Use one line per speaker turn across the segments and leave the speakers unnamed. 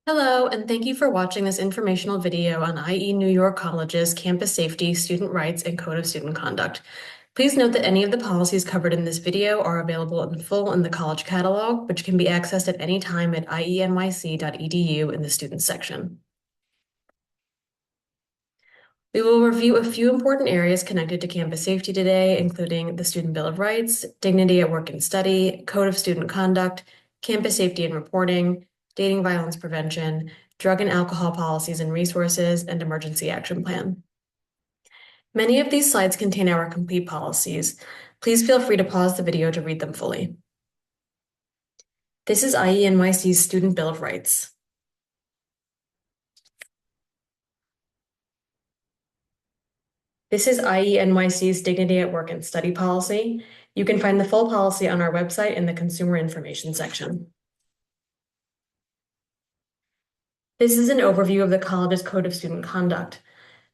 Hello, and thank you for watching this informational video on IE New York College's campus safety, student rights, and code of student conduct. Please note that any of the policies covered in this video are available in full in the college catalog, which can be accessed at any time at iENYC.edu in the Students section. We will review a few important areas connected to campus safety today, including the Student Bill of Rights, dignity at work and study, code of student conduct, campus safety and reporting, dating violence prevention, drug and alcohol policies and resources, and emergency action plan. Many of these slides contain our complete policies. Please feel free to pause the video to read them fully. This is IENYC's Student Bill of Rights. This is IENYC's Dignity at Work and Study policy. You can find the full policy on our website in the Consumer Information section. This is an overview of the college's Code of Student Conduct.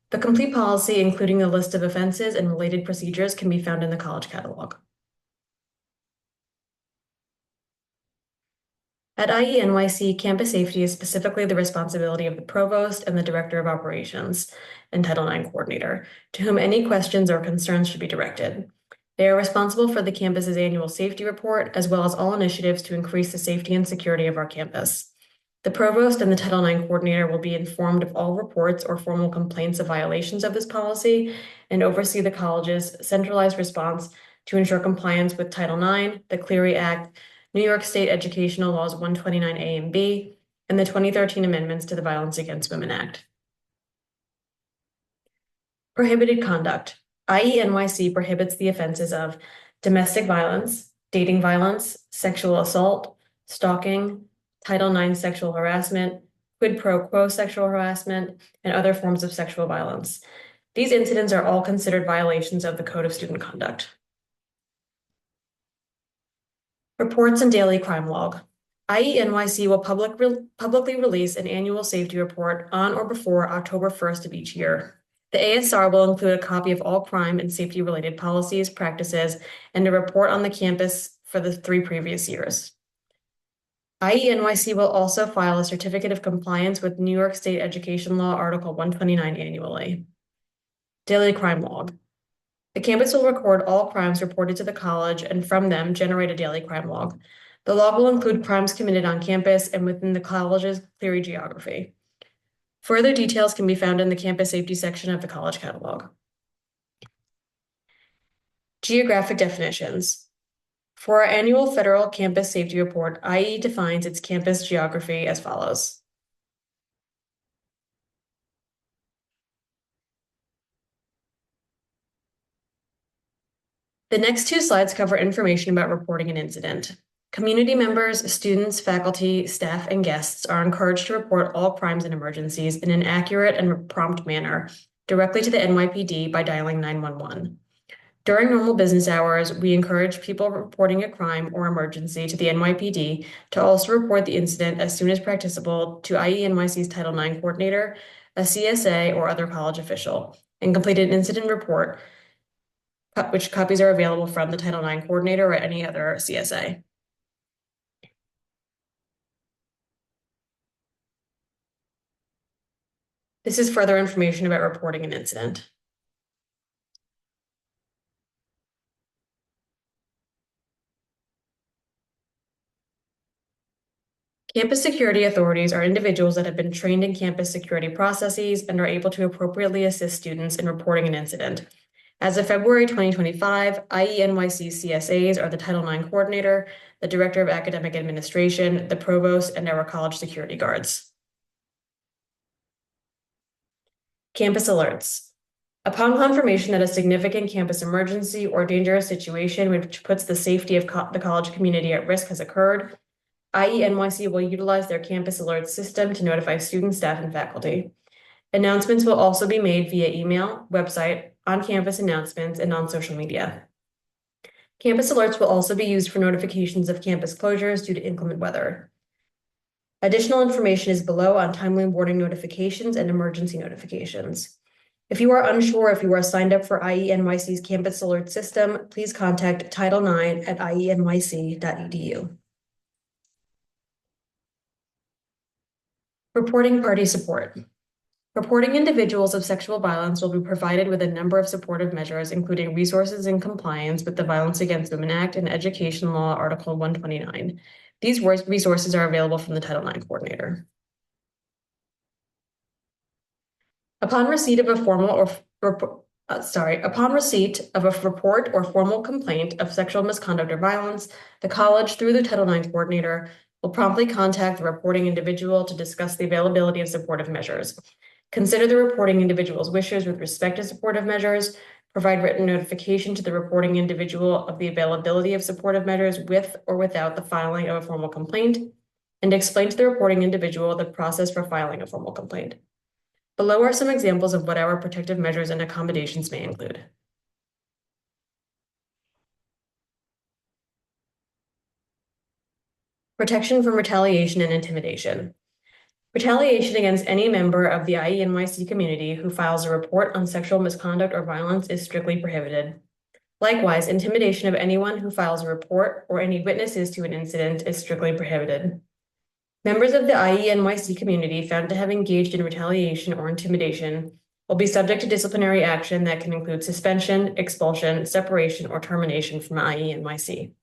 The complete policy, including the list of offenses and related procedures, can be found in the college catalog. At IENYC, campus safety is specifically the responsibility of the provost and the director of operations and Title IX coordinator, to whom any questions or concerns should be directed. They are responsible for the campus's annual safety report, as well as all initiatives to increase the safety and security of our campus. The provost and the Title IX coordinator will be informed of all reports or formal complaints of violations of this policy and oversee the college's centralized response to ensure compliance with Title IX, the Clery Act, New York State Educational Laws 129A and B, and the 2013 amendments to the Violence Against Women Act. Prohibited conduct. IENYC prohibits the offenses of domestic violence, dating violence, sexual assault, stalking, Title IX sexual harassment, quid pro quo sexual harassment, and other forms of sexual violence. These incidents are all considered violations of the Code of Student Conduct. Reports and daily crime log. IENYC will publicly release an annual safety report on or before October 1st of each year. The ASR will include a copy of all crime and safety-related policies, practices, and a report on the campus for the 3 previous years. IENYC will also file a certificate of compliance with New York State Education Law Article 129 annually. Daily crime log. The campus will record all crimes reported to the college and from them generate a daily crime log. The log will include crimes committed on campus and within the college's Clery geography. Further details can be found in the campus safety section of the college catalog. Geographic definitions. For our annual federal campus safety report, IE defines its campus geography as follows. The next 2 slides cover information about reporting an incident. Community members, students, faculty, staff, and guests are encouraged to report all crimes and emergencies in an accurate and prompt manner directly to the NYPD by dialing 911. During normal business hours, we encourage people reporting a crime or emergency to the NYPD to also report the incident as soon as practicable to IENYC's Title IX coordinator, a CSA, or other college official, and complete an incident report, which copies are available from the Title IX coordinator or any other CSA. This is further information about reporting an incident. Campus security authorities are individuals that have been trained in campus security processes and are able to appropriately assist students in reporting an incident. As of February 2025, IENYC CSAs are the Title IX coordinator, the director of academic administration, the provost, and our college security guards. Campus alerts. Upon confirmation that a significant campus emergency or dangerous situation which puts the safety of the college community at risk has occurred, IENYC will utilize their campus alert system to notify students, staff, and faculty. Announcements will also be made via email, website, on-campus announcements, and on social media. Campus alerts will also be used for notifications of campus closures due to inclement weather. Additional information is below on timely warning notifications and emergency notifications. If you are unsure if you are signed up for IENYC's campus alert system, please contact Title IX at IENYC.edu. Reporting party support. Reporting individuals of sexual violence will be provided with a number of supportive measures, including resources in compliance with the Violence Against Women Act and Education Law, Article 129. These resources are available from the Title IX coordinator. Upon receipt of a report or formal complaint of sexual misconduct or violence, the college, through the Title IX coordinator, will promptly contact the reporting individual to discuss the availability of supportive measures. Consider the reporting individual's wishes with respect to supportive measures, provide written notification to the reporting individual of the availability of supportive measures with or without the filing of a formal complaint, and explain to the reporting individual the process for filing a formal complaint. Below are some examples of what our protective measures and accommodations may include. Protection from retaliation and intimidation. Retaliation against any member of the IENYC community who files a report on sexual misconduct or violence is strictly prohibited. Likewise, intimidation of anyone who files a report or any witnesses to an incident is strictly prohibited. Members of the IENYC community found to have engaged in retaliation or intimidation will be subject to disciplinary action that can include suspension, expulsion, separation, or termination from IENYC.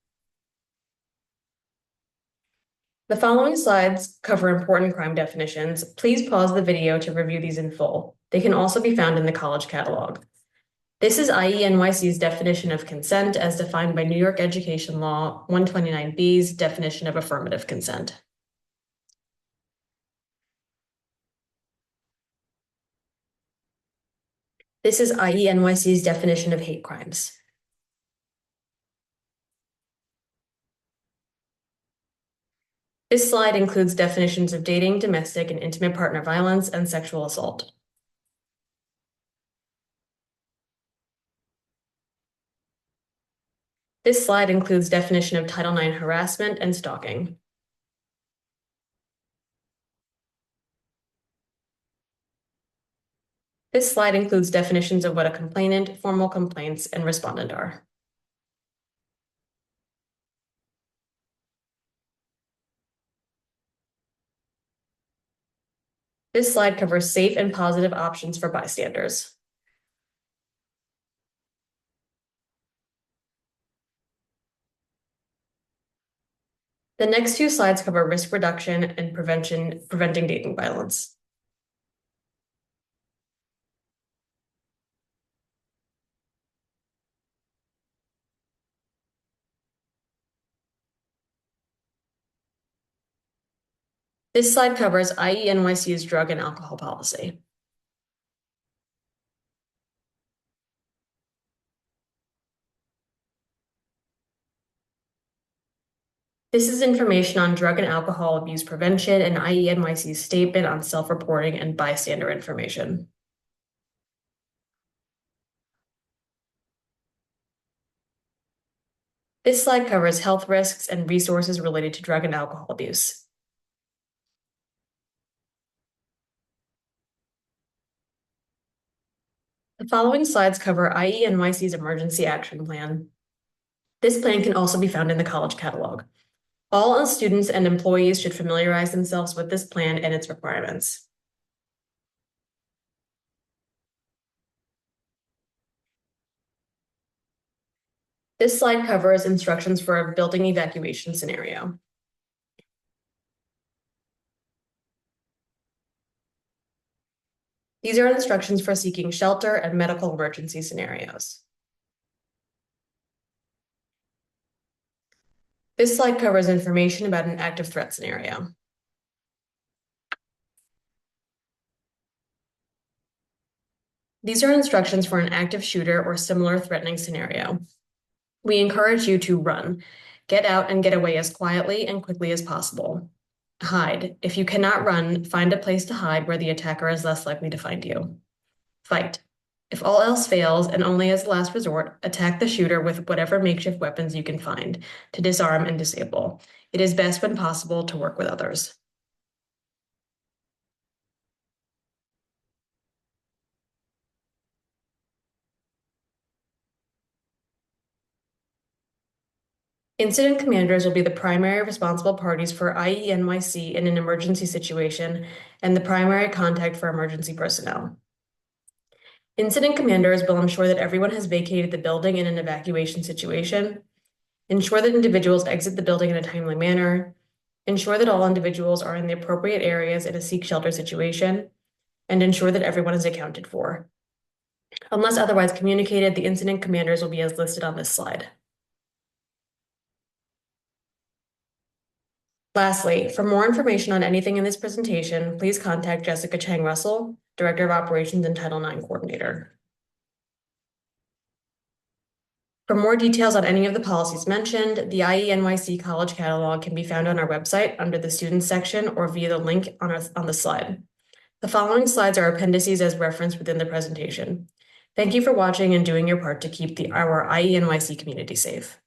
The following slides cover important crime definitions. Please pause the video to review these in full. They can also be found in the college catalog. This is IENYC's definition of consent as defined by New York Education Law 129B's definition of affirmative consent. This is IENYC's definition of hate crimes. This slide includes definitions of dating, domestic, and intimate partner violence, and sexual assault. This slide includes definition of Title IX harassment and stalking. This slide includes definitions of what a complainant, formal complaints, and respondent are. This slide covers safe and positive options for bystanders. The next two slides cover risk reduction and preventing dating violence. This slide covers IENYC's drug and alcohol policy. This is information on drug and alcohol abuse prevention and IENYC's statement on self-reporting and bystander information. This slide covers health risks and resources related to drug and alcohol abuse. The following slides cover IENYC's emergency action plan. This plan can also be found in the college catalog. All students and employees should familiarize themselves with this plan and its requirements. This slide covers instructions for a building evacuation scenario. These are instructions for seeking shelter and medical emergency scenarios. This slide covers information about an active threat scenario. These are instructions for an active shooter or similar threatening scenario. We encourage you to run, get out and get away as quietly and quickly as possible. Hide. If you cannot run, find a place to hide where the attacker is less likely to find you. Fight. If all else fails, and only as a last resort, attack the shooter with whatever makeshift weapons you can find to disarm and disable. It is best when possible to work with others. Incident commanders will be the primary responsible parties for IENYC in an emergency situation and the primary contact for emergency personnel. Incident commanders will ensure that everyone has vacated the building in an evacuation situation, ensure that individuals exit the building in a timely manner, ensure that all individuals are in the appropriate areas in a seek shelter situation, and ensure that everyone is accounted for. Unless otherwise communicated, the incident commanders will be as listed on this slide. Lastly, for more information on anything in this presentation, please contact Jessica Chang Russell, Director of Operations and Title IX Coordinator. For more details on any of the policies mentioned, the IENYC College Catalog can be found on our website under the Students section or via the link on the slide. The following slides are appendices as referenced within the presentation. Thank you for watching and doing your part to keep our IENYC community safe.